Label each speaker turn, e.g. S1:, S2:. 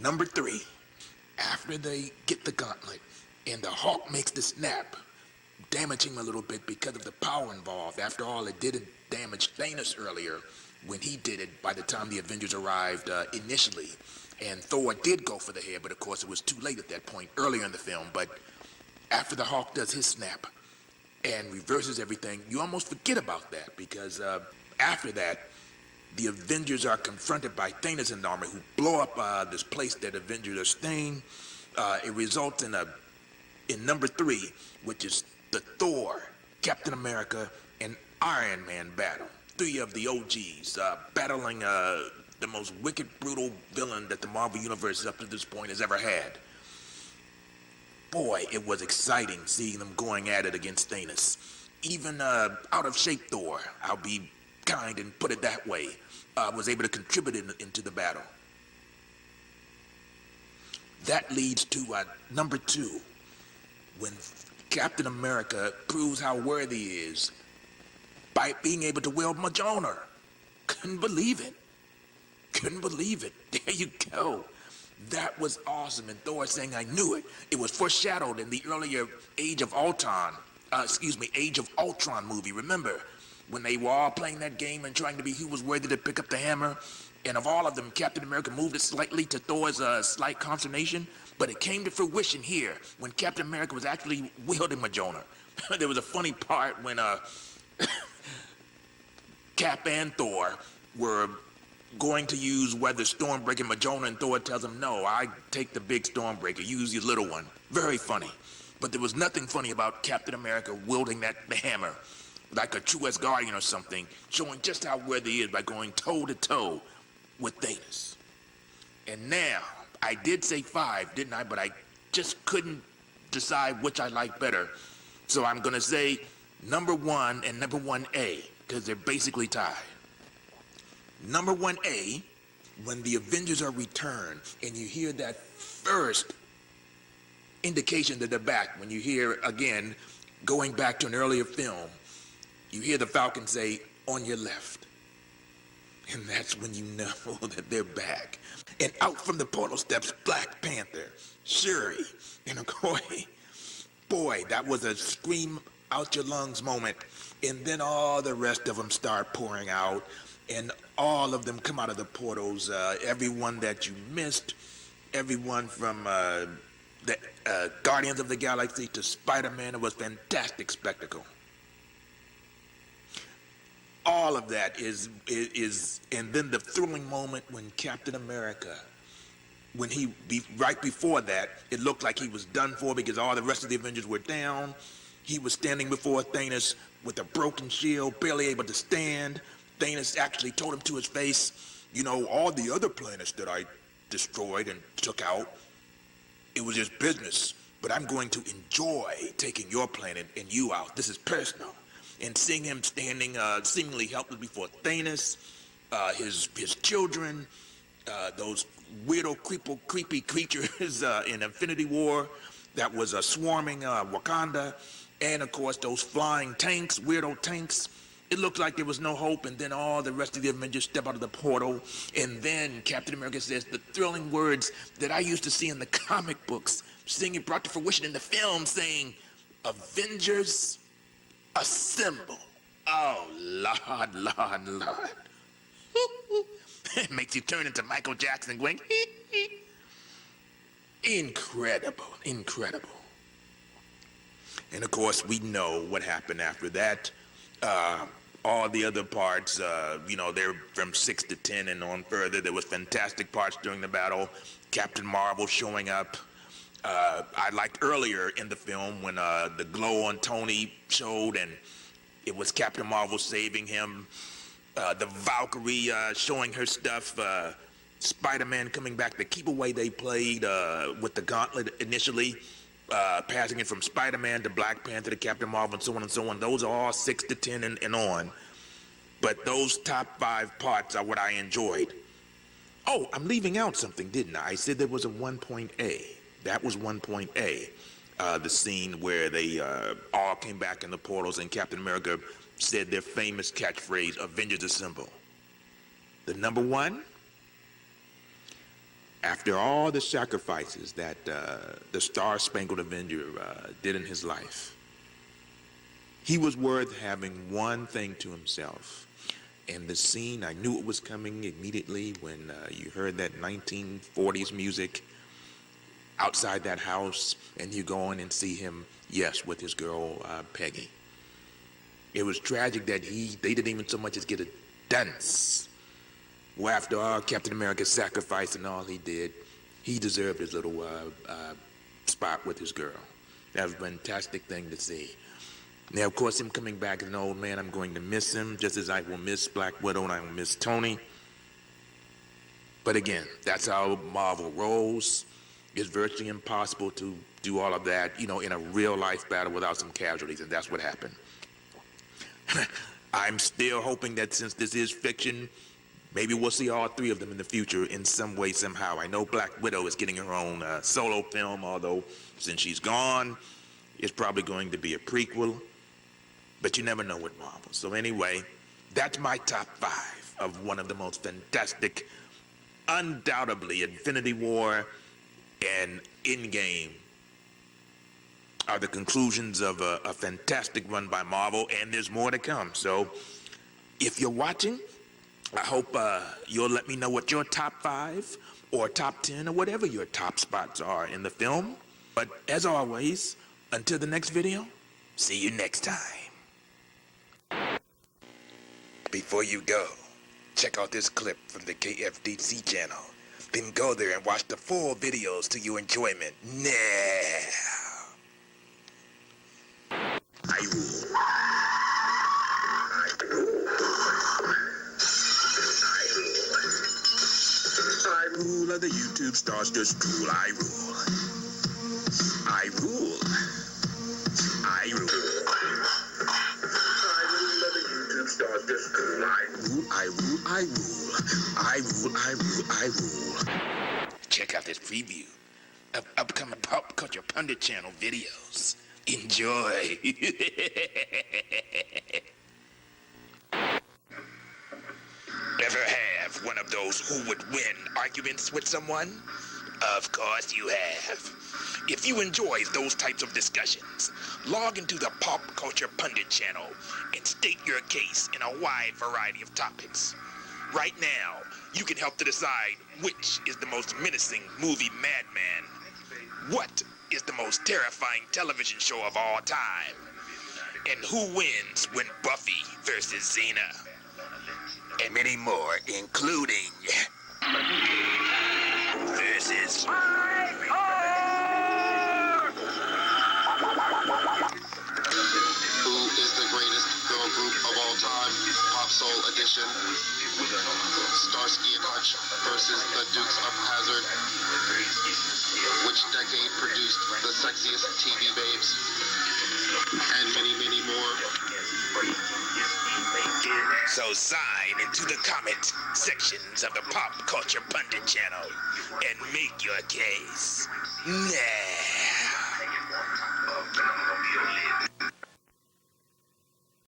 S1: Number 3, after they get the gauntlet and the Hulk makes the snap, damaging him a little bit because of the power involved. After all, it didn't damage Thanos earlier when he did it by the time the Avengers arrived initially. And Thor did go for the head, but of course it was too late at that point earlier in the film. But after the Hulk does his snap and reverses everything, you almost forget about that because after that, the Avengers are confronted by Thanos and the army who blow up this place that Avengers are staying. It results in number 3, which is the Thor, Captain America, and Iron Man battle. 3 of the OGs battling the most wicked, brutal villain that the Marvel Universe up to this point has ever had. Boy, it was exciting seeing them going at it against Thanos. Even out of shape Thor, I'll be kind and put it that way, was able to contribute into the battle. That leads to number 2, when Captain America proves how worthy he is by being able to wield Mjolnir. Couldn't believe it. Couldn't believe it. There you go. That was awesome. And Thor saying, I knew it. It was foreshadowed in the earlier Age of Ultron movie. Remember, when they were all playing that game and trying to be who was worthy to pick up the hammer? And of all of them, Captain America moved it slightly to Thor's slight consternation. But it came to fruition here when Captain America was actually wielding Mjolnir. There was a funny part when Cap and Thor were going to use Weather Stormbreaker Mjolnir, and Thor tells him, no, I take the big Stormbreaker, use your little one. Very funny. But there was nothing funny about Captain America wielding the hammer like a true Asgardian or something, showing just how worthy he is by going toe-to-toe with Thanos. And now, I did say 5, didn't I? But I just couldn't decide which I like better. So I'm going to say number 1 and number 1A, because they're basically tied. Number 1A, when the Avengers are returned, and you hear that first indication that they're back, when you hear, again, going back to an earlier film, you hear the Falcon say, on your left. And that's when you know that they're back. And out from the portal steps Black Panther, Shuri, and Okoye. Boy, that was a scream out your lungs moment. And then all the rest of them start pouring out. And all of them come out of the portals. Everyone that you missed. Everyone from the Guardians of the Galaxy to Spider-Man. It was a fantastic spectacle. All of that is, and then the thrilling moment when Captain America, right before that, it looked like he was done for because all the rest of the Avengers were down. He was standing before Thanos with a broken shield, barely able to stand. Thanos actually told him to his face, you know, all the other planets that I destroyed and took out, it was just business. But I'm going to enjoy taking your planet and you out. This is personal. And seeing him standing seemingly helpless before Thanos, his children, those weirdo, creepy creatures in Infinity War that was swarming Wakanda, and of course those flying tanks, weirdo tanks. It looked like there was no hope, and then all the rest of the Avengers step out of the portal, and then Captain America says the thrilling words that I used to see in the comic books, seeing it brought to fruition in the film, saying, Avengers Assemble. Oh, Lord, Lord, Lord. It makes you turn into Michael Jackson going, incredible, incredible. And of course, we know what happened after that. All the other parts, they're from 6 to 10 and on further. There was fantastic parts during the battle. Captain Marvel showing up. I liked earlier in the film when the glow on Tony showed and it was Captain Marvel saving him. The Valkyrie showing her stuff. Spider-Man coming back. The keep away they played with the gauntlet initially. Passing it from Spider-Man to Black Panther to Captain Marvel and so on and so on. Those are all 6 to 10 and on. But those top 5 parts are what I enjoyed. Oh, I'm leaving out something, didn't I? I said there was a 1.A. That was 1.A. The scene where they all came back in the portals and Captain America said their famous catchphrase, Avengers Assemble. The number 1? After all the sacrifices that the Star-Spangled Avenger did in his life, he was worth having one thing to himself. And the scene, I knew it was coming immediately when you heard that 1940s music outside that house, and you go in and see him, yes, with his girl, Peggy. It was tragic that they didn't even so much as get a dance. Well, after all Captain America's sacrifice and all he did, he deserved his little spot with his girl. That was a fantastic thing to see. Now, of course, him coming back as an old man, I'm going to miss him, just as I will miss Black Widow and I will miss Tony. But again, that's how Marvel rolls. It's virtually impossible to do all of that, you know, in a real-life battle without some casualties, and that's what happened. I'm still hoping that since this is fiction, maybe we'll see all three of them in the future in some way, somehow. I know Black Widow is getting her own solo film, although since she's gone, it's probably going to be a prequel. But you never know with Marvel. So anyway, that's my top 5 of one of the most fantastic, undoubtedly, Infinity War and Endgame are the conclusions of a fantastic run by Marvel, and there's more to come. So if you're watching, I hope you'll let me know what your top 5 or top 10 or whatever your top spots are in the film. But as always, until the next video, see you next time. Before you go, check out this clip from the KFDC channel. Then go there and watch the full videos to your enjoyment now. I rule. I rule of the YouTube stars, just drool. I rule. I rule. I rule. I rule of the YouTube stars, just drool. I rule. I rule. I rule. I rule. I rule. I rule. Check out this preview of upcoming Pop Culture Pundit channel videos. Enjoy. Ever have one of those who would win arguments with someone? Of course you have. If you enjoy those types of discussions, log into the Pop Culture Pundit channel and state your case in a wide variety of topics. Right now, you can help to decide which is the most menacing movie madman, what is the most terrifying television show of all time, and who wins when Buffy versus Xena, and many more, including versus
S2: Who is the greatest girl group of all time? Pop Soul Edition. Starsky and Hutch versus the Dukes of Hazzard. Which decade produced the sexiest TV babes? And many, many more.
S1: So sign into the comment sections of the Pop Culture Pundit channel and make your case now.